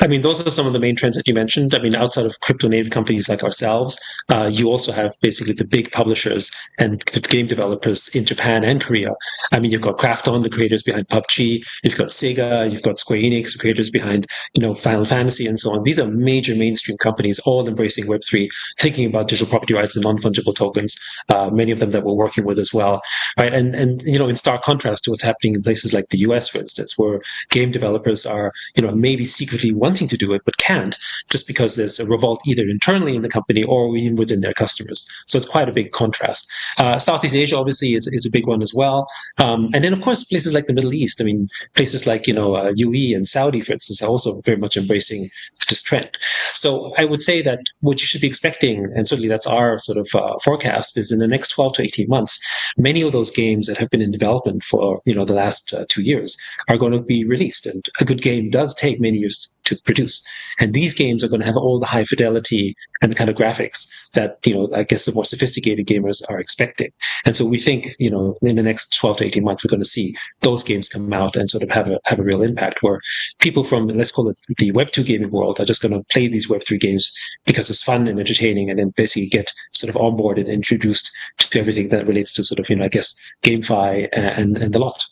I mean, those are some of the main trends that you mentioned. I mean, outside of crypto native companies like ourselves, you also have basically the big publishers and game developers in Japan and Korea. I mean, you've got Krafton, the creators behind PUBG. You've got Sega. You've got Square Enix, the creators behind, Final Fantasy and so on. These are major mainstream companies, all embracing Web3, thinking about digital property rights and non-fungible tokens. Many of them that we're working with as well, right? And in stark contrast to what's happening in places like the US, for instance, where game developers are, maybe secretly wanting to do it but can't, just because there's a revolt either internally in the company or even within their customers. So it's quite a big contrast. Southeast Asia obviously is a big one as well, and then of course places like the Middle East. I mean, places like UAE and Saudi, for instance, are also very much embracing this trend. So I would say that what you should be expecting, and certainly that's our sort of forecast, is in the next 12 to 18 months, many of those games that have been in development for the last 2 years are going to be released. And a good game does take many years to produce. And these games are going to have all the high fidelity and the kind of graphics that, I guess the more sophisticated gamers are expecting. And so we think, in the next 12 to 18 months, we're going to see those games come out and sort of have a real impact, where people from, let's call it the Web2 gaming world, are just going to play these Web3 games because it's fun and entertaining, and then basically get sort of onboarded and introduced to everything that relates to sort of, I guess, GameFi and the lot.